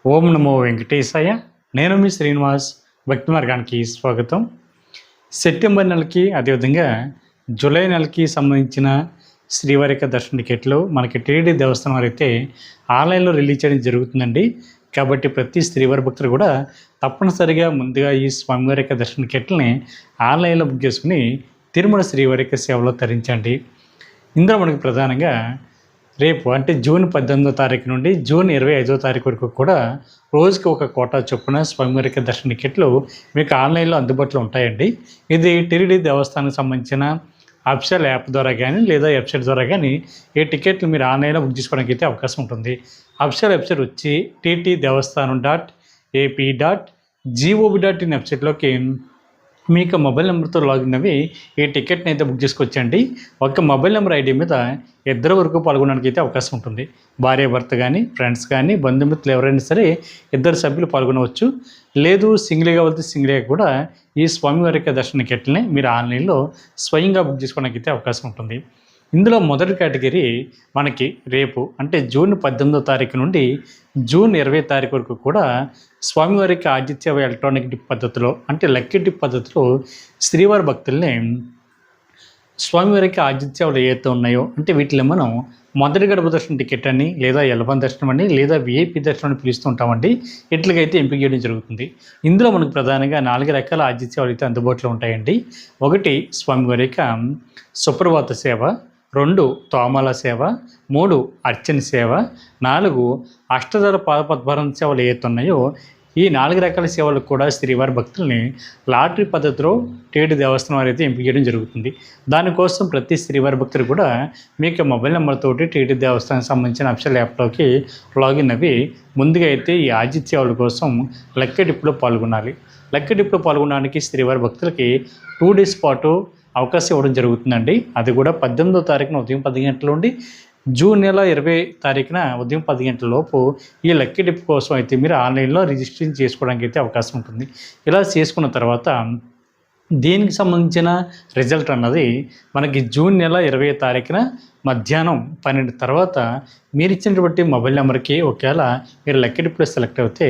ఓం నమో వెంకటేశాయ. నేను మీ శ్రీనివాస్. భక్తి మార్గానికి స్వాగతం. సెప్టెంబర్ నెలకి అదేవిధంగా జూలై నెలకి సంబంధించిన శ్రీవారి యొక్క దర్శన టికెట్లు మనకి టీటీడీ దేవస్థానం వారు అయితే ఆన్లైన్లో రిలీజ్ చేయడం జరుగుతుందండి. కాబట్టి ప్రతి శ్రీవారి భక్తులు కూడా తప్పనిసరిగా ముందుగా ఈ స్వామివారి యొక్క దర్శన టికెట్లని ఆన్లైన్లో బుక్ చేసుకుని తిరుమల శ్రీవారి యొక్క సేవలో తరించండి. ఇందులో మనకి ప్రధానంగా రేపు అంటే జూన్ 18వ తారీఖు నుండి జూన్ 25వ తారీఖు వరకు కూడా రోజుకి ఒక కోటా చొప్పున స్వామివారి దర్శన టికెట్లు మీకు ఆన్లైన్లో అందుబాటులో ఉంటాయండి. ఇది టీటీడీ దేవస్థానానికి సంబంధించిన అఫీషియల్ యాప్ ద్వారా కానీ లేదా వెబ్సైట్ ద్వారా కానీ ఈ టికెట్లు మీరు ఆన్లైన్లో బుక్ చేసుకోవడానికి అయితే అవకాశం ఉంటుంది. అఫీషియల్ వెబ్సైట్ వచ్చి tt.ap.gov.in వెబ్సైట్లోకి మీకు మొబైల్ నెంబర్తో లాగిన్ అవి ఈ టికెట్ని అయితే బుక్ చేసుకోవచ్చండి. ఒక మొబైల్ నెంబర్ ఐడి మీద ఇద్దరు వరకు పాల్గొనడానికి అయితే అవకాశం ఉంటుంది. భార్య భర్త కానీ ఫ్రెండ్స్ కానీ బంధుమిత్రులు ఎవరైనా సరే ఇద్దరు సభ్యులు పాల్గొనవచ్చు. లేదు సింగిల్గా వెళ్తే సింగిల్గా కూడా ఈ స్వామివారి దర్శన టికెట్లని మీరు ఆన్లైన్లో స్వయంగా బుక్ చేసుకోవడానికి అయితే అవకాశం ఉంటుంది. ఇందులో మొదటి కేటగిరీ మనకి రేపు అంటే జూన్ 18వ తారీఖు నుండి జూన్ 20వ తారీఖు వరకు కూడా స్వామివారికి ఆతిథ్య ఎలక్ట్రానిక్ డిప్ పద్ధతిలో అంటే లక్కీ డిప్ పద్ధతిలో శ్రీవారి భక్తుల్ని స్వామివారికి ఆతిథ్యాలు ఏవైతే ఉన్నాయో అంటే వీటిలో మనం మొదటి గడప దర్శనం టికెట్ అని లేదా ఎలవన్ దర్శనం అని లేదా విఐపి దర్శనం అని పిలుస్తూ ఉంటామండి. ఇట్లకైతే ఎంపిక చేయడం జరుగుతుంది. ఇందులో మనకు ప్రధానంగా 4 రకాల ఆతిథ్యాలు అయితే అందుబాటులో ఉంటాయండి. 1 స్వామివారి యొక్క సుప్రభాత సేవ, 2 తోమాల సేవ, 3 అర్చన సేవ, 4 అష్టదళ పాదపద్మరం సేవలు ఏవైతే ఉన్నాయో ఈ 4 రకాల సేవలకు కూడా శ్రీవారి భక్తుల్ని లాటరీ పద్ధతిలో టీటీడీ దేవస్థానం వారు అయితే ఎంపిక చేయడం జరుగుతుంది. దానికోసం ప్రతి శ్రీవారి భక్తులు కూడా మీకు మొబైల్ నెంబర్తోటి టీటీడీ దేవస్థానానికి సంబంధించిన అఫీషియల్ యాప్లోకి లాగిన్ అవి ముందుగా అయితే ఈ ఆతిథ్యాల కోసం లక్కీ డిప్లో పాల్గొనాలి. లక్కీ డిప్లో పాల్గొనడానికి శ్రీవారి భక్తులకి 2 డేస్ పాటు అవకాశం ఇవ్వడం జరుగుతుందండి. అది కూడా 18వ తారీఖున ఉదయం 10 గంటల నుండి జూన్ నెల 20 తారీఖున ఉదయం 10 గంటల లోపు ఈ లక్కీ డిప్ కోసం అయితే మీరు ఆన్లైన్లో రిజిస్ట్రేషన్ చేసుకోవడానికి అయితే అవకాశం ఉంటుంది. ఇలా చేసుకున్న తర్వాత దీనికి సంబంధించిన రిజల్ట్ అన్నది మనకి జూన్ నెల 20వ తారీఖున మధ్యాహ్నం 12 తర్వాత మీరు ఇచ్చినటువంటి మొబైల్ నెంబర్కి ఒకవేళ మీరు లక్కీ డిప్లో సెలెక్ట్ అయితే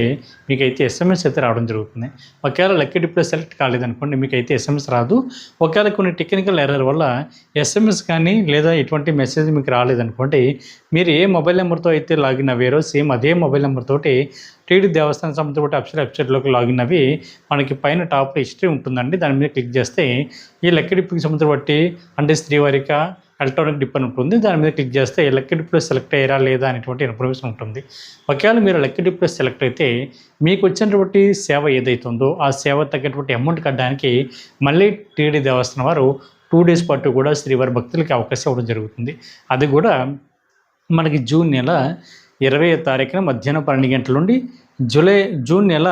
మీకైతే ఎస్ఎంఎస్ అయితే రావడం జరుగుతుంది. ఒకవేళ లక్కీ డిప్లో సెలెక్ట్ కాలేదనుకోండి మీకైతే ఎస్ఎంఎస్ రాదు. ఒకవేళ కొన్ని టెక్నికల్ ఎర్రర్ వల్ల ఎస్ఎంఎస్ కానీ లేదా ఎటువంటి మెసేజ్ మీకు రాలేదనుకోండి మీరు ఏ మొబైల్ నెంబర్తో అయితే లాగిన్ అయ్యారో సేమ్ అదే మొబైల్ నెంబర్తోటి టీటీడీ దేవస్థానం సంబంధించిన అఫీషియల్ వెబ్సైట్లోకి లాగిన్ అవి మనకి పైన టాప్లో హిస్టరీ ఉంటుందండి. దాని మీద క్లిక్ చేస్తే ఈ లక్కీ డిప్కి సంబంధించిన బట్టి అంటే శ్రీవారిక ఎలక్ట్రానిక్ డిప్ అని ఉంటుంది. దాని మీద క్లిక్ చేస్తే లక్కీ డిప్లో సెలెక్ట్ అయ్యారా లేదా అనేటువంటి ఇన్ఫర్మేషన్ ఉంటుంది. ఒకవేళ మీరు లక్కీ డిప్లో సెలెక్ట్ అయితే మీకు వచ్చినటువంటి సేవ ఏదైతుందో ఆ సేవ తగ్గటువంటి అమౌంట్ కట్టడానికి మళ్ళీ టీటీడీ దేవస్థానం వారు 2 డేస్ పాటు కూడా శ్రీవారి భక్తులకి అవకాశం ఇవ్వడం జరుగుతుంది. అది కూడా మనకి జూన్ నెల 20వ తారీఖున మధ్యాహ్నం 12 గంటల నుండి జూన్ నెల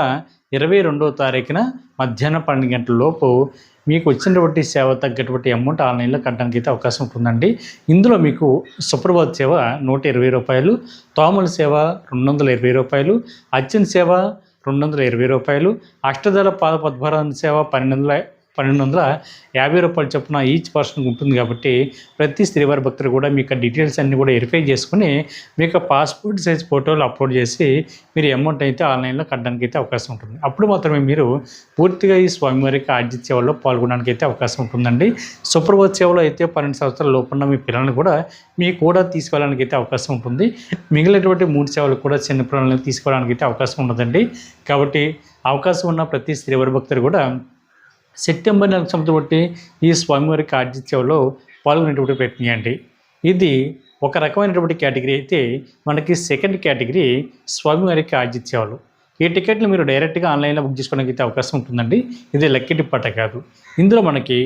22వ తారీఖున మధ్యాహ్నం 12 గంటల లోపు మీకు వచ్చినటువంటి సేవ తగ్గటువంటి అమౌంట్ ఆన్లైన్లో కట్టడానికి అయితే అవకాశం ఉంటుందండి. ఇందులో మీకు సుప్రభాత్ సేవ 120 రూపాయలు, తోమల సేవ 220 రూపాయలు, అర్చన సేవ 220 రూపాయలు, అష్టదళ పాదపద్మరం సేవ 1250 రూపాయలు చొప్పున ఈచ్ పర్సన్కి ఉంటుంది. కాబట్టి ప్రతి శ్రీవారి భక్తులు కూడా మీకు డీటెయిల్స్ అన్నీ కూడా వెరిఫై చేసుకుని మీకు పాస్పోర్ట్ సైజ్ ఫోటోలు అప్లోడ్ చేసి మీరు అమౌంట్ అయితే ఆన్లైన్లో కట్టడానికి అయితే అవకాశం ఉంటుంది. అప్పుడు మాత్రమే మీరు పూర్తిగా ఈ స్వామివారికి ఆర్జిత సేవలో పాల్గొనడానికి అయితే అవకాశం ఉంటుందండి. సుప్రభాత్ సేవలో అయితే 12 సంవత్సరాల లోపున్న మీ పిల్లల్ని కూడా మీకు కూడా తీసుకెళ్ళడానికి అయితే అవకాశం ఉంటుంది. మిగిలినటువంటి 3 సేవలు కూడా చిన్న పిల్లల్ని తీసుకోవడానికి అయితే అవకాశం ఉండదండి. కాబట్టి అవకాశం ఉన్న ప్రతి శ్రీవారి భక్తులు కూడా సెప్టెంబర్ నెలకు సంబంధించి ఈ స్వామివారికి ఆర్జిత సేవలో పాల్గొనేటువంటి ప్రయత్నం చేయండి. ఇది ఒక రకమైనటువంటి కేటగిరీ అయితే మనకి సెకండ్ కేటగిరీ స్వామివారికి ఆర్జిత సేవలు. ఈ టికెట్లు మీరు డైరెక్ట్గా ఆన్లైన్లో బుక్ చేసుకోవడానికి అయితే అవకాశం ఉంటుందండి. ఇది లక్కీ డిప్ అట కాదు. ఇందులో మనకి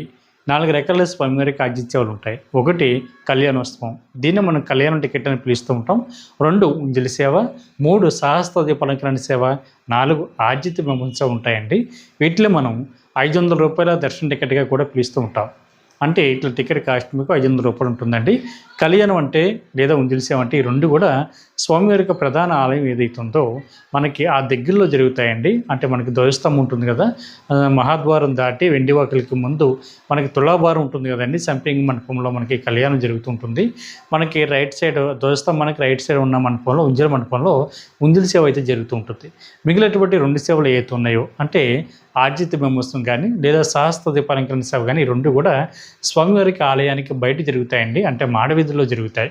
4 రకాల స్వామివారికి ఆర్జిత సేవలు ఉంటాయి. 1 కళ్యాణోత్సవం, దీన్ని మనం కళ్యాణం టికెట్ అని పిలుస్తూ ఉంటాం. 2 ఉంజలి సేవ, 3 సహస్ర దీపాలంకరణ సేవ, 4 ఆర్జిత బ్రహ్మోత్సవం ఉంటాయండి. వీటిలో మనం 500 రూపాయల దర్శన టికెట్గా కూడా పిలుస్తూ ఉంటాం. అంటే ఇట్లా టికెట్ కాస్ట్ మీకు 500 రూపాయలు ఉంటుందండి. కళ్యాణం అంటే లేదా ఉంజలి సేవ అంటే ఈ 2 కూడా స్వామివారి యొక్క ప్రధాన ఆలయం ఏదైతే ఉందో మనకి ఆ దగ్గరలో జరుగుతాయండి. అంటే మనకి ధ్వజస్తంభం ఉంటుంది కదా, మహాద్వారం దాటి వెండివాకలికి ముందు మనకి తులాభారం ఉంటుంది కదండి, సంపింగ్ మండపంలో మనకి కళ్యాణం జరుగుతుంటుంది. మనకి రైట్ సైడ్ ధ్వజస్తంభానికి రైట్ సైడ్ ఉన్న మండపంలో ఉంజల మండపంలో ఉంజల సేవ అయితే జరుగుతూ ఉంటుంది. మిగిలినటువంటి 2 సేవలు ఏవైతే ఉన్నాయో అంటే ఆర్జిత బ్రహ్మోత్సవం కానీ లేదా సహస్ర దీపాలంకరణ సేవ కానీ ఈ 2 కూడా స్వామివారికి ఆలయానికి బయట జరుగుతాయండి. అంటే మాడవీధిలో జరుగుతాయి.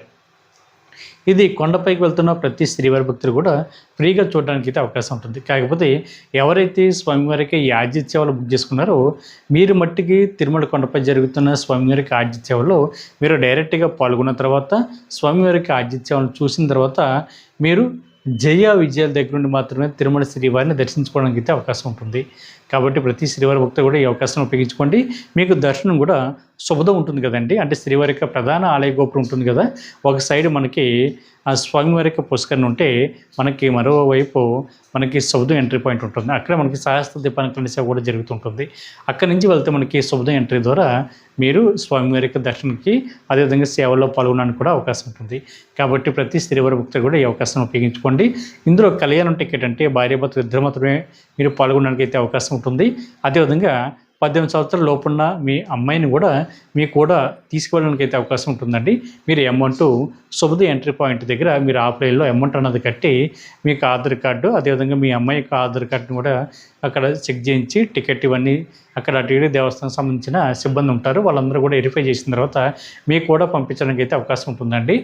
ఇది కొండపైకి వెళ్తున్న ప్రతి శ్రీవారి భక్తులు కూడా ఫ్రీగా చూడడానికి అయితే అవకాశం ఉంటుంది. కాకపోతే ఎవరైతే స్వామివారికి ఈ ఆర్జిత సేవలు బుక్ చేసుకున్నారో మీరు మట్టికి తిరుమల కొండపై జరుగుతున్న స్వామివారికి ఆర్జిత సేవలో మీరు డైరెక్ట్గా పాల్గొన్న తర్వాత స్వామివారికి ఆర్జిత సేవలను చూసిన తర్వాత మీరు జయ విజయాల దగ్గర నుండి మాత్రమే తిరుమల శ్రీవారిని దర్శించుకోవడానికి అయితే అవకాశం ఉంటుంది. కాబట్టి ప్రతి శ్రీవారి భక్తులు కూడా ఈ అవకాశం ఉపయోగించుకోండి. మీకు దర్శనం కూడా శుభదం ఉంటుంది కదండి. అంటే శ్రీవారి యొక్క ప్రధాన ఆలయ గోపురం ఉంటుంది కదా, ఒక సైడ్ మనకి ఆ స్వామివారి యొక్క పుష్కరణ ఉంటే మనకి మరోవైపు మనకి శుభదం ఎంట్రీ పాయింట్ ఉంటుంది. అక్కడ మనకి సహస్ర దీపాలంకరణ సేవ కూడా జరుగుతుంటుంది. అక్కడి నుంచి వెళ్తే మనకి శుభదం ఎంట్రీ ద్వారా మీరు స్వామివారి యొక్క దర్శనానికి అదేవిధంగా సేవల్లో పాల్గొనడానికి కూడా అవకాశం ఉంటుంది. కాబట్టి ప్రతి శ్రీవారి భక్తులు కూడా ఈ అవకాశం ఉపయోగించుకోండి. ఇందులో కళ్యాణం టికెట్ అంటే భార్యాభర్తలు ఇద్దరు మాత్రమే మీరు పాల్గొనడానికి అయితే అవకాశం ఉంటుంది. అదేవిధంగా 18 సంవత్సరాల లోపున్న మీ అమ్మాయిని కూడా మీకు కూడా తీసుకువెళ్ళడానికి అయితే అవకాశం ఉంటుందండి. మీరు అమౌంట్ శుభది ఎంట్రీ పాయింట్ దగ్గర మీరు ఆఫ్లైన్లో అమౌంట్ అన్నది కట్టి మీకు ఆధార్ కార్డు అదేవిధంగా మీ అమ్మాయి యొక్క ఆధార్ కార్డుని కూడా అక్కడ చెక్ చేయించి టికెట్ ఇవన్నీ అక్కడ టీడీ దేవస్థానం సంబంధించిన సిబ్బంది ఉంటారు, వాళ్ళందరూ కూడా వెరిఫై చేసిన తర్వాత మీకు కూడా పంపించడానికి అయితే అవకాశం ఉంటుందండి.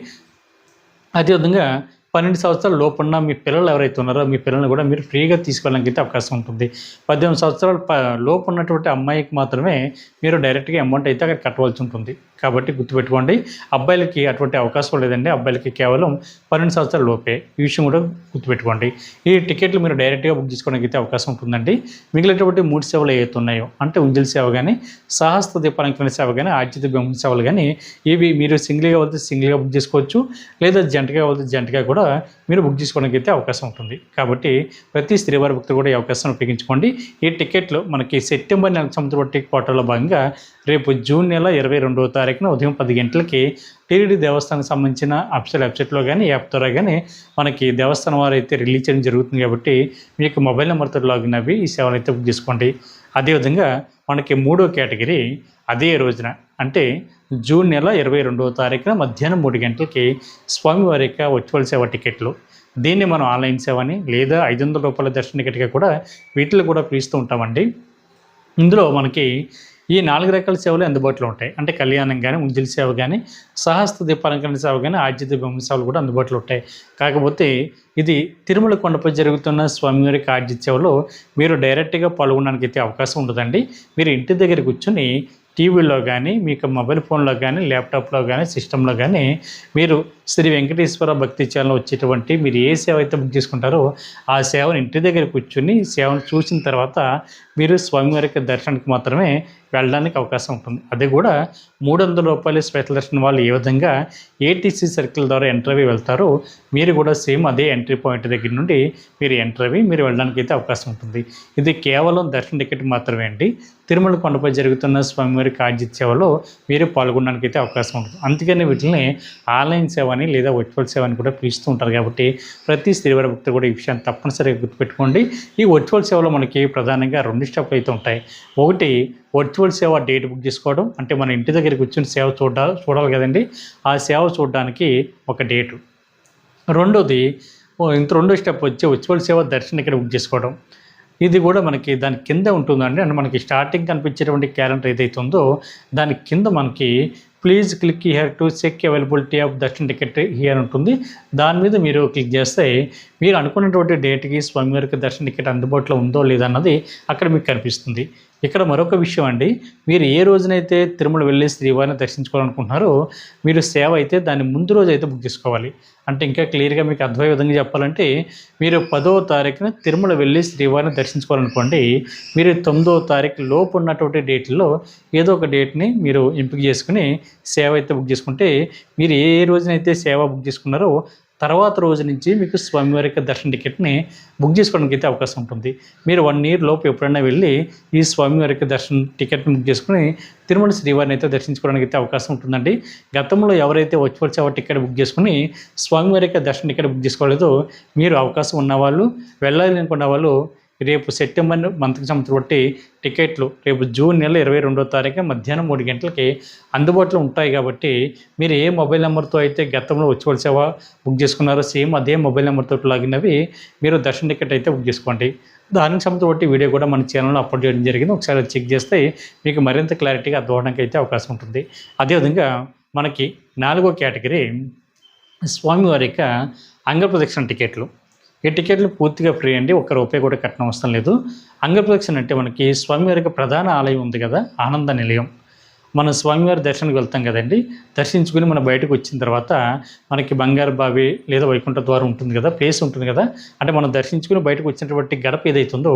అదేవిధంగా 12 సంవత్సరాల లోపున్న మీ పిల్లలు ఎవరైతే ఉన్నారో మీ పిల్లల్ని కూడా మీరు ఫ్రీగా తీసుకెళ్ళడానికి అయితే అవకాశం ఉంటుంది. 18 సంవత్సరాల లోపు ఉన్నటువంటి అమ్మాయికి మాత్రమే మీరు డైరెక్ట్గా అమౌంట్ అయితే అక్కడ కట్టవలసి ఉంటుంది. కాబట్టి గుర్తుపెట్టుకోండి, అబ్బాయిలకి అటువంటి అవకాశం లేదండి. అబ్బాయిలకి కేవలం 12 సంవత్సరాల లోపే. ఈ విషయం కూడా గుర్తుపెట్టుకోండి. ఈ టికెట్లు మీరు డైరెక్ట్గా బుక్ చేసుకోవడానికి అయితే అవకాశం ఉంటుందండి. మిగిలినటువంటి 3 సేవలు ఏవైతే ఉన్నాయో అంటే ఉంజల సేవ కానీ సహస్ర దీపాలంకరణ సేవ కానీ ఆర్జిత బ్రహ్మ సేవలు కానీ ఇవి మీరు సింగిల్గా వెళ్తే సింగిల్గా బుక్ చేసుకోవచ్చు, లేదా జంటగా వెళ్తే జంటగా కూడా మీరు బుక్ చేసుకోవడానికి అయితే అవకాశం ఉంటుంది. కాబట్టి ప్రతి శ్రీవారి భక్తులు కూడా ఈ అవకాశాన్ని ఉపయోగించుకోండి. ఈ టికెట్లు మనకి సెప్టెంబర్ నెల సముద్రపట్టి కోటలో భాగంగా రేపు జూన్ నెల 22వ తారీఖున ఉదయం 10 గంటలకి టీటీడీ దేవస్థానానికి సంబంధించిన అఫీషియల్ వెబ్సైట్లో కానీ యాప్ ద్వారా కానీ మనకి దేవస్థానం వారు అయితే రిలీజ్ చేయడం జరుగుతుంది. కాబట్టి మీకు మొబైల్ నెంబర్తో లాగిన్ అవి ఈ సేవలు అయితే బుక్ చేసుకోండి. అదేవిధంగా మనకి 3వ కేటగిరీ అదే రోజున అంటే జూన్ నెల 22వ తారీఖున మధ్యాహ్నం 3 గంటలకి స్వామివారి యొక్క వర్చువల్ సేవ టికెట్లు. దీన్ని మనం ఆన్లైన్ సేవని లేదా 500 రూపాయల దర్శన టికెట్గా కూడా వీటిలో కూడా పిలుస్తూ ఉంటామండి. ఇందులో మనకి ఈ 4 రకాల సేవలు అందుబాటులో ఉంటాయి. అంటే కళ్యాణం కానీ ఉంజల సేవ కానీ సహస్ర దీపాలంకరణ సేవ కానీ ఆర్జిత బ్రహ్మ సేవలు కూడా అందుబాటులో ఉంటాయి. కాకపోతే ఇది తిరుమల కొండపై జరుగుతున్న స్వామివారికి ఆర్జిత సేవలో మీరు డైరెక్ట్గా పాల్గొనడానికి అయితే అవకాశం ఉండదండి. మీరు ఇంటి దగ్గర కూర్చొని టీవీలో కానీ మీకు మొబైల్ ఫోన్లో కానీ ల్యాప్టాప్లో కానీ సిస్టంలో కానీ మీరు శ్రీ వెంకటేశ్వర భక్తి ఛానల్ వచ్చేటువంటి మీరు ఏ సేవ అయితే బుక్ చేసుకుంటారో ఆ సేవను ఇంటి దగ్గర కూర్చొని సేవను చూసిన తర్వాత మీరు స్వామివారి దర్శనానికి మాత్రమే వెళ్ళడానికి అవకాశం ఉంటుంది. అది కూడా 300 రూపాయల స్పెషల్ దర్శనం వాళ్ళు ఏ విధంగా ఏటీసీ సర్కిల్ ద్వారా ఎంట్రీ వెళ్తారో మీరు కూడా సేమ్ అదే ఎంట్రీ పాయింట్ దగ్గర నుండి మీరు ఎంట్రీ మీరు వెళ్ళడానికి అయితే అవకాశం ఉంటుంది. ఇది కేవలం దర్శన టికెట్ మాత్రమే అండి. తిరుమల కొండపై జరుగుతున్న స్వామివారికి ఆర్జిత సేవలో మీరు పాల్గొనడానికి అయితే అవకాశం ఉంటుంది. అందుకని వీటిని ఆన్లైన్ సేవ అని లేదా వర్చువల్ సేవ అని కూడా పిలుస్తూ ఉంటారు. కాబట్టి ప్రతి శ్రీవారి భక్తులు కూడా ఈ విషయాన్ని తప్పనిసరిగా గుర్తుపెట్టుకోండి. ఈ వర్చువల్ సేవలో మనకి ప్రధానంగా 2 స్టెప్లు అయితే ఉంటాయి. ఒకటి వర్చువల్ సేవ డేట్ బుక్ చేసుకోవడం, అంటే మన ఇంటి దగ్గరికి వచ్చిన సేవ చూడాలి కదండి, ఆ సేవ చూడడానికి ఒక డేటు. రెండో స్టెప్ వచ్చి వర్చువల్ సేవ దర్శనం ఇక్కడ బుక్ చేసుకోవడం. ఇది కూడా మనకి దాని కింద ఉంటుందండి. అంటే మనకి స్టార్టింగ్ కనిపించేటువంటి క్యాలెండర్ ఏదైతే ఉందో దాని కింద మనకి please click here to check availability of darshan ticket here ఉంటుంది. దాని మీద మీరు క్లిక్ చేస్తే మీరు అనుకున్నటువంటి డేట్కి స్వామివారికి దర్శన టికెట్ అందుబాటులో ఉందో లేదన్నది అక్కడ మీకు కనిపిస్తుంది. ఇక్కడ మరొక విషయం అండి, మీరు ఏ రోజునైతే తిరుమల వెళ్ళి శ్రీవారిని దర్శించుకోవాలనుకుంటున్నారో మీరు సేవ అయితే దాన్ని ముందు రోజు అయితే బుక్ చేసుకోవాలి. అంటే ఇంకా క్లియర్గా మీకు అర్థమయ్యే విధంగా చెప్పాలంటే మీరు 10వ తారీఖున తిరుమల వెళ్ళి శ్రీవారిని దర్శించుకోవాలనుకోండి, మీరు 9వ తారీఖు లోపు ఉన్నటువంటి డేట్లో ఏదో ఒక డేట్ని మీరు ఎంపిక చేసుకుని సేవ అయితే బుక్ చేసుకుంటే మీరు ఏ రోజునైతే సేవ బుక్ చేసుకున్నారో తర్వాత రోజు నుంచి మీకు స్వామివారి యొక్క దర్శన టికెట్ని బుక్ చేసుకోవడానికి అయితే అవకాశం ఉంటుంది. మీరు 1 ఇయర్ లోపు ఎప్పుడైనా వెళ్ళి ఈ స్వామివారి యొక్క దర్శన టికెట్ని బుక్ చేసుకుని తిరుమల శ్రీవారిని అయితే దర్శించుకోవడానికి అయితే అవకాశం ఉంటుందండి. గతంలో ఎవరైతే వర్చువల్ టికెట్ బుక్ చేసుకుని స్వామివారి యొక్క దర్శన టికెట్ బుక్ చేసుకోలేదో మీరు అవకాశం ఉన్నవాళ్ళు, వెళ్ళాలి అనుకున్న వాళ్ళు రేపు సెప్టెంబర్ మంత్కి సంబంధించి బట్టి టికెట్లు రేపు జూన్ నెల 22వ తారీఖు మధ్యాహ్నం 3 గంటలకి అందుబాటులో ఉంటాయి. కాబట్టి మీరు ఏ మొబైల్ నెంబర్తో అయితే గతంలో వర్చువల్ సేవ బుక్ చేసుకున్నారో సేమ్ అదే మొబైల్ నెంబర్తో లాగిన్ అవి మీరు దర్శన టికెట్ అయితే బుక్ చేసుకోండి. దానికి సంబంధించి బట్టి వీడియో కూడా మన ఛానల్లో అప్లోడ్ చేయడం జరిగింది. ఒకసారి చెక్ చేస్తే మీకు మరింత క్లారిటీగా అర్థం అవడానికి అయితే అవకాశం ఉంటుంది. అదేవిధంగా మనకి 4వ కేటగిరీ స్వామివారి యొక్క అంగప్రదక్షిణ టికెట్లు. ఈ టికెట్లు పూర్తిగా ఫ్రీ అండి, ₹1 కూడా కట్టడం అవసరం లేదు. అంగప్రదక్షిణ అంటే మనకి స్వామివారి యొక్క ప్రధాన ఆలయం ఉంది కదా, ఆనంద నిలయం. మనం స్వామివారి దర్శనానికి వెళ్తాం కదండి, దర్శించుకుని మనం బయటకు వచ్చిన తర్వాత మనకి బంగారు బావి లేదా వైకుంఠ ద్వారం ఉంటుంది కదా, ప్లేస్ ఉంటుంది కదా, అంటే మనం దర్శించుకుని బయటకు వచ్చినటువంటి గడప ఏదైతుందో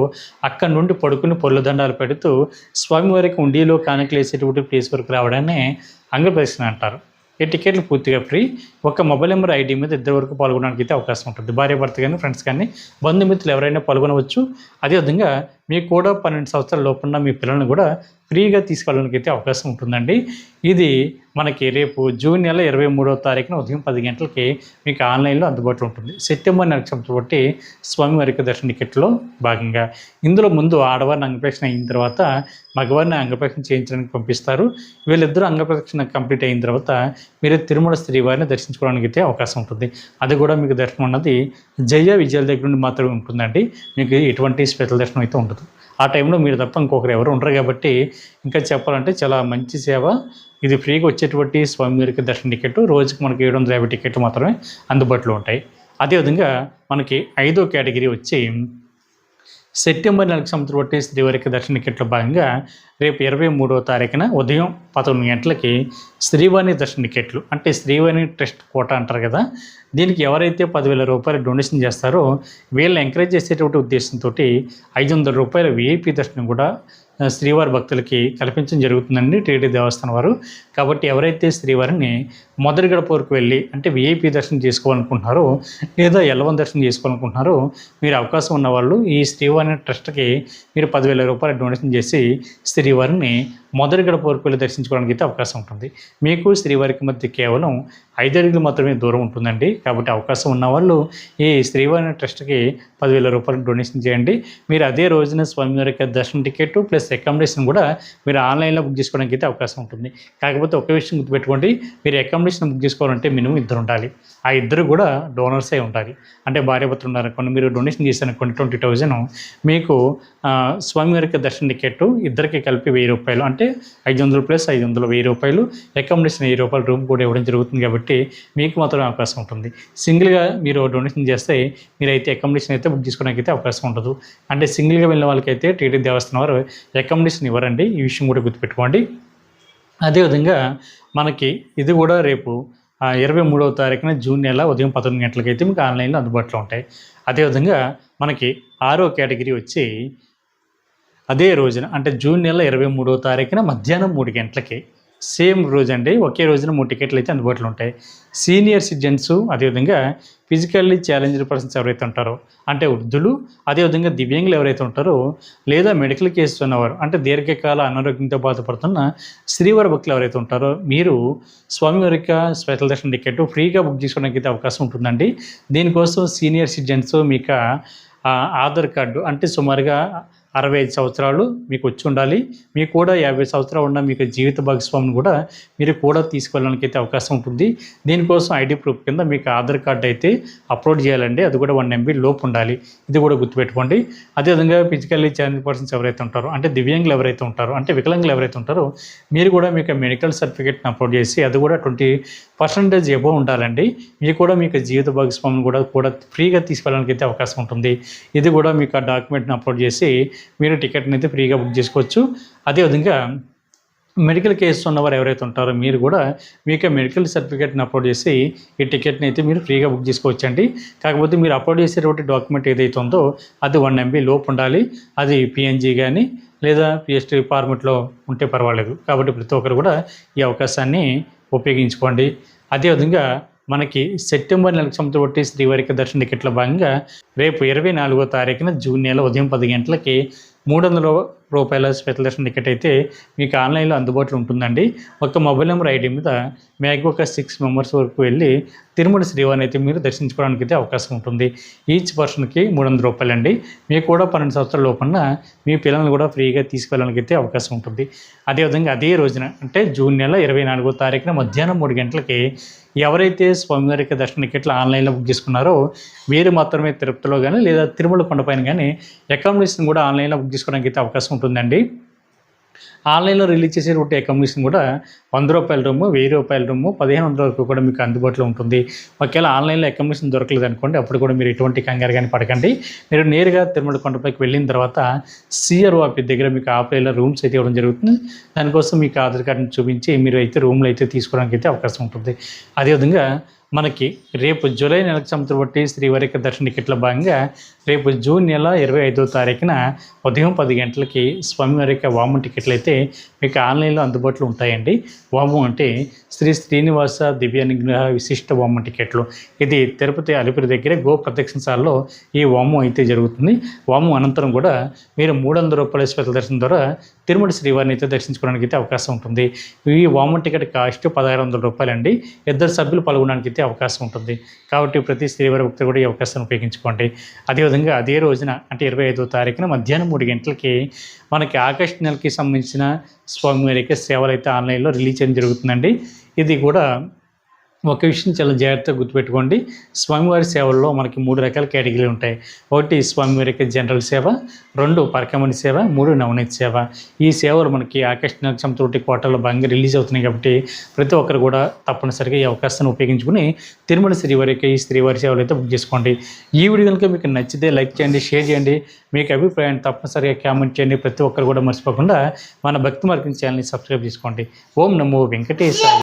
అక్కడ నుండి పడుకుని పొర్లు దండాలు పెడుతూ స్వామివారికి ఉండిలో కానుకలు వేసేటువంటి ప్లేస్ వరకు రావడాన్ని అంగప్రదక్షిణ అంటారు. ఈ టికెట్లు పూర్తిగా ఫ్రీ. ఒక మొబైల్ నెంబర్ ఐడి మీద 2 వరకు పాల్గొనడానికి అయితే అవకాశం ఉంటుంది. భార్యాభర్త కానీ, ఫ్రెండ్స్ కానీ, బంధుమిత్రులు ఎవరైనా పాల్గొనవచ్చు. అదేవిధంగా మీకు కూడా 12 సంవత్సరాల లోపున్న మీ పిల్లల్ని కూడా ఫ్రీగా తీసుకెళ్ళడానికి అయితే అవకాశం ఉంటుందండి. ఇది మనకి రేపు జూన్ నెల 23వ తారీఖున ఉదయం 10 గంటలకి మీకు ఆన్లైన్లో అందుబాటులో ఉంటుంది. సెప్టెంబర్ నెలకు సంబంధించి బట్టి స్వామివారి యొక్క దర్శన టికెట్లో భాగంగా ఇందులో ముందు ఆడవారిని అంగప్రదక్షిణ అయిన తర్వాత మగవారిని అంగప్రదక్షిణ చేయించడానికి పంపిస్తారు. వీళ్ళిద్దరూ అంగప్రదక్షిణ కంప్లీట్ అయిన తర్వాత మీరు తిరుమల శ్రీవారిని దర్శించుకోవడానికి అయితే అవకాశం ఉంటుంది. అది కూడా మీకు దర్శనం అన్నది జయ విజయాల దగ్గర నుండి మాత్రమే ఉంటుందండి. మీకు ఎటువంటి స్పెషల్ దర్శనం అయితే ఉండదు. ఆ టైంలో మీరు తప్ప ఇంకొకరు ఎవరు ఉండరు. కాబట్టి ఇంకా చెప్పాలంటే చాలా మంచి సేవ. ఇది ఫ్రీగా వచ్చేటువంటి స్వామివారికి దర్శన టికెట్ రోజుకి మనకి 750 టికెట్లు మాత్రమే అందుబాటులో ఉంటాయి. అదేవిధంగా మనకి 5వ కేటగిరీ వచ్చి సెప్టెంబర్ నెలకు సంబంధించి బట్టి శ్రీవారికి దర్శన టికెట్లో భాగంగా రేపు 23వ తారీఖున ఉదయం 11 గంటలకి శ్రీవాణి దర్శన టికెట్లు, అంటే శ్రీవాణి ట్రస్ట్ కోట అంటారు కదా, దీనికి ఎవరైతే ₹10,000 డొనేషన్ చేస్తారో వీళ్ళని ఎంకరేజ్ చేసేటువంటి ఉద్దేశంతో ₹500 విఐపి దర్శనం కూడా శ్రీవారి భక్తులకి కల్పించడం జరుగుతుందండి టీటీడీ దేవస్థానం వారు. కాబట్టి ఎవరైతే శ్రీవారిని మొదటి గడప వరకు వెళ్ళి అంటే విఐపి దర్శనం చేసుకోవాలనుకుంటున్నారో లేదా L1 దర్శనం చేసుకోవాలనుకుంటున్నారో మీరు అవకాశం ఉన్నవాళ్ళు ఈ శ్రీవారి ట్రస్ట్కి మీరు ₹10,000 డొనేషన్ చేసి శ్రీవారిని మొదటి గడప వరకు వెళ్ళి దర్శించుకోవడానికి అయితే అవకాశం ఉంటుంది. మీకు శ్రీవారికి మధ్య కేవలం 5 అడుగులు మాత్రమే దూరం ఉంటుందండి. కాబట్టి అవకాశం ఉన్నవాళ్ళు ఈ శ్రీవారి ట్రస్ట్కి ₹10,000 డొనేషన్ చేయండి. మీరు అదే రోజున స్వామివారి యొక్క దర్శన టికెట్ ప్లస్ అకామిడేషన్ కూడా మీరు ఆన్లైన్లో బుక్ చేసుకోవడానికి అయితే అవకాశం ఉంటుంది. కాకపోతే ఒక విషయం గుర్తుపెట్టుకోండి, మీరు అకామిడేషన్ బుక్ చేసుకోవాలంటే మినిమం 2 ఉండాలి. ఆ 2 కూడా డోనర్సే ఉండాలి. అంటే భార్యాభర్తలు ఉన్నారనుకోండి, మీరు డొనేషన్ చేశారనుకోండి 20,000 మీకు స్వామివారి యొక్క దర్శన టికెట్ ఇద్దరికి కలిపి ₹1,000 అంటే 500 ప్లస్ 500 ₹1,000 అకామిడేషన్ ₹1,000 రూమ్ కూడా ఇవ్వడం జరుగుతుంది. కాబట్టి మీకు మాత్రమే అవకాశం ఉంటుంది. సింగిల్గా మీరు డొనేషన్ చేస్తే మీరైతే అకామిడేషన్ అయితే బుక్ చేసుకోవడానికి అయితే అవకాశం ఉండదు. అంటే సింగిల్గా వెళ్ళిన వాళ్ళకైతే టీటీడీ దేవస్థానం వారు అకామిడేషన్ ఇవ్వరండి. ఈ విషయం కూడా గుర్తుపెట్టుకోండి. అదేవిధంగా మనకి ఇది కూడా రేపు 23వ తారీఖున జూన్ నెల ఉదయం 11 గంటలకైతే మీకు ఆన్లైన్లో అందుబాటులో ఉంటాయి. అదేవిధంగా మనకి 6వ కేటగిరీ వచ్చి అదే రోజున అంటే జూన్ నెల 23వ తారీఖున మధ్యాహ్నం 3 గంటలకి సేమ్ రోజు అండి, ఒకే రోజున 3 టికెట్లు అయితే అందుబాటులో ఉంటాయి. సీనియర్ సిటిజన్స్, అదేవిధంగా ఫిజికల్లీ ఛాలెంజ్డ్ పర్సన్స్ ఎవరైతే ఉంటారో అంటే వృద్ధులు, అదేవిధంగా దివ్యాంగులు ఎవరైతే ఉంటారో లేదా మెడికల్ కేసెస్ ఉన్నవారు అంటే దీర్ఘకాల అనారోగ్యంతో బాధపడుతున్న శ్రీవారి భక్తులు ఎవరైతే ఉంటారో మీరు స్వామివారి యొక్క స్పెషల్ దర్శన టికెట్ ఫ్రీగా బుక్ చేసుకోవడానికి అయితే అవకాశం ఉంటుందండి. దీనికోసం సీనియర్ సిటిజన్స్ మీకు ఆధార్ కార్డు అంటే సుమారుగా 65 సంవత్సరాలు మీకు వచ్చి ఉండాలి. మీకు కూడా 50 సంవత్సరాలు ఉన్న మీకు జీవిత భాగస్వామిని కూడా మీరు కూడా తీసుకెళ్ళడానికి అయితే అవకాశం ఉంటుంది. దీనికోసం ఐడి ప్రూఫ్ కింద మీకు ఆధార్ కార్డు అయితే అప్లోడ్ చేయాలండి. అది కూడా 1 MB లోపు ఉండాలి. ఇది కూడా గుర్తుపెట్టుకోండి. అదేవిధంగా ఫిజికల్లీ ఛాలెంజ్ పర్సన్స్ ఎవరైతే ఉంటారో అంటే దివ్యాంగులు ఎవరైతే ఉంటారో అంటే వికలాంగులు ఎవరైతే ఉంటారో మీరు కూడా మీకు మెడికల్ సర్టిఫికేట్ని అప్లోడ్ చేసి అది కూడా 20% ఎబో ఉండాలండి. మీకు కూడా మీకు జీవిత భాగస్వామిని కూడా ఫ్రీగా తీసుకెళ్ళడానికి అయితే అవకాశం ఉంటుంది. ఇది కూడా మీకు ఆ డాక్యుమెంట్ని అప్లోడ్ చేసి మీరు టికెట్ని అయితే ఫ్రీగా బుక్ చేసుకోవచ్చు. అదేవిధంగా మెడికల్ కేసెస్ ఉన్నవారు ఎవరైతే ఉంటారో మీరు కూడా మీకు మెడికల్ సర్టిఫికేట్ని అప్లోడ్ చేసి ఈ టికెట్ని అయితే మీరు ఫ్రీగా బుక్ చేసుకోవచ్చండి. కాకపోతే మీరు అప్లోడ్ చేసేటువంటి డాక్యుమెంట్ ఏదైతే ఉందో అది 1 MB లోపు ఉండాలి. అది PNG కానీ లేదా PST ఫార్మెట్లో ఉంటే పర్వాలేదు. కాబట్టి ప్రతి ఒక్కరు కూడా ఈ అవకాశాన్ని ఉపయోగించుకోండి. అదేవిధంగా మనకి సెప్టెంబర్ నెలకు సంబంధించి బట్టి శ్రీవారికి దర్శన టికెట్ల భాగంగా రేపు 24వ తారీఖున జూన్ నెల ఉదయం 10 గంటలకి 300 రూపాయల స్పెషల్ దర్శన టికెట్ అయితే మీకు ఆన్లైన్లో అందుబాటులో ఉంటుందండి. ఒక మొబైల్ నెంబర్ ఐడి మీద మ్యాక్సిమం ఒక 6 మెంబర్స్ వరకు వెళ్ళి తిరుమల శ్రీవారిని అయితే మీరు దర్శించుకోవడానికి అయితే అవకాశం ఉంటుంది. ఈచ్ పర్సన్కి 300 రూపాయలు అండి. మీకు కూడా 12 సంవత్సరాల లోపల మీ పిల్లల్ని కూడా ఫ్రీగా తీసుకెళ్ళడానికి అయితే అవకాశం ఉంటుంది. అదేవిధంగా అదే రోజున అంటే జూన్ నెల 24వ తారీఖున మధ్యాహ్నం 3 గంటలకి ఎవరైతే స్వామివారి యొక్క దర్శన టికెట్లు ఆన్లైన్లో బుక్ చేసుకున్నారో వీరు మాత్రమే తిరుపతిలో కానీ లేదా తిరుమల కొండపైన కానీ అకామిడేషన్ కూడా ఆన్లైన్లో బుక్ చేసుకోవడానికి అయితే అవకాశం ఉంటుందండి. ఆన్లైన్లో రిలీజ్ చేసే అకామిడేషన్ కూడా 100 రూపాయల రూము, 1000 రూపాయల రూము, 1500 వరకు కూడా మీకు అందుబాటులో ఉంటుంది. ఒకవేళ ఆన్లైన్లో అకామిడేషన్ దొరకలేదు అనుకోండి, అప్పుడు కూడా మీరు ఎటువంటి కంగారు కానీ పడకండి. మీరు నేరుగా తిరుమల కొండపైకి వెళ్ళిన తర్వాత సిఆర్ఓ ఆఫీస్ దగ్గర మీకు ఆఫ్లైన్లో రూమ్స్ అయితే ఇవ్వడం జరుగుతుంది. దానికోసం మీకు ఆధార్ కార్డుని చూపించి మీరు అయితే రూమ్లో అయితే తీసుకోవడానికి అయితే అవకాశం ఉంటుంది. అదేవిధంగా మనకి రేపు జూలై నెలకు సంబంధించి బట్టి శ్రీవారి యొక్క దర్శన టికెట్ల భాగంగా రేపు జూన్ నెల 25వ తారీఖున ఉదయం 10 గంటలకి స్వామివారి యొక్క వాము టికెట్లు అయితే మీకు ఆన్లైన్లో అందుబాటులో ఉంటాయండి. వాము అంటే శ్రీ శ్రీనివాస దివ్యానుగ్రహ విశిష్ట వాము టికెట్లు. ఇది తిరుపతి అలిపిరి దగ్గర గో ప్రదక్షిణశాలలో ఈ వాము అయితే జరుగుతుంది. వాము అనంతరం కూడా మీరు 300 రూపాయల స్పెషల్ దర్శనం ద్వారా తిరుమల శ్రీవారిని అయితే దర్శించుకోవడానికి అయితే అవకాశం ఉంటుంది. ఈ వాము టికెట్ కాస్ట్ 1600 రూపాయలు అండి. 2 సభ్యులు పాల్గొనడానికి అయితే అవకాశం ఉంటుంది. కాబట్టి ప్రతి శ్రీవారి భక్తులు కూడా ఈ అవకాశాన్ని ఉపయోగించుకోండి. అదేవిధంగా అదే రోజున అంటే 25వ తారీఖున మధ్యాహ్నం 3 గంటలకి మనకి ఆగస్టు నెలకి సంబంధించిన స్వామివారి యొక్క సేవలు అయితే ఆన్లైన్లో రిలీజ్ చేయడం జరుగుతుందండి. ఇది కూడా ఒక విషయం చాలా జాగ్రత్తగా గుర్తుపెట్టుకోండి. స్వామివారి సేవల్లో మనకి 3 రకాల కేటగిరీలు ఉంటాయి. ఒకటి స్వామివారి యొక్క జనరల్ సేవ, 2 పరకమణి సేవ, 3 నవనీత సేవ. ఈ సేవలు మనకి ఆగస్టు నెలకు సంబంధించిన క్వార్టర్లో భాగంగా రిలీజ్ అవుతున్నాయి. కాబట్టి ప్రతి ఒక్కరు కూడా తప్పనిసరిగా ఈ అవకాశాన్ని ఉపయోగించుకుని తిరుమల శ్రీవారి యొక్క ఈ శ్రీవారి సేవలు అయితే బుక్ చేసుకోండి. ఈ వీడియో కనుక మీకు నచ్చితే లైక్ చేయండి, షేర్ చేయండి. మీకు అభిప్రాయాన్ని తప్పనిసరిగా కామెంట్ చేయండి. ప్రతి ఒక్కరు కూడా మర్చిపోకుండా మన భక్తి మార్గం ఛానల్ని సబ్స్క్రైబ్ చేసుకోండి. ఓం నమో వెంకటేశాయ.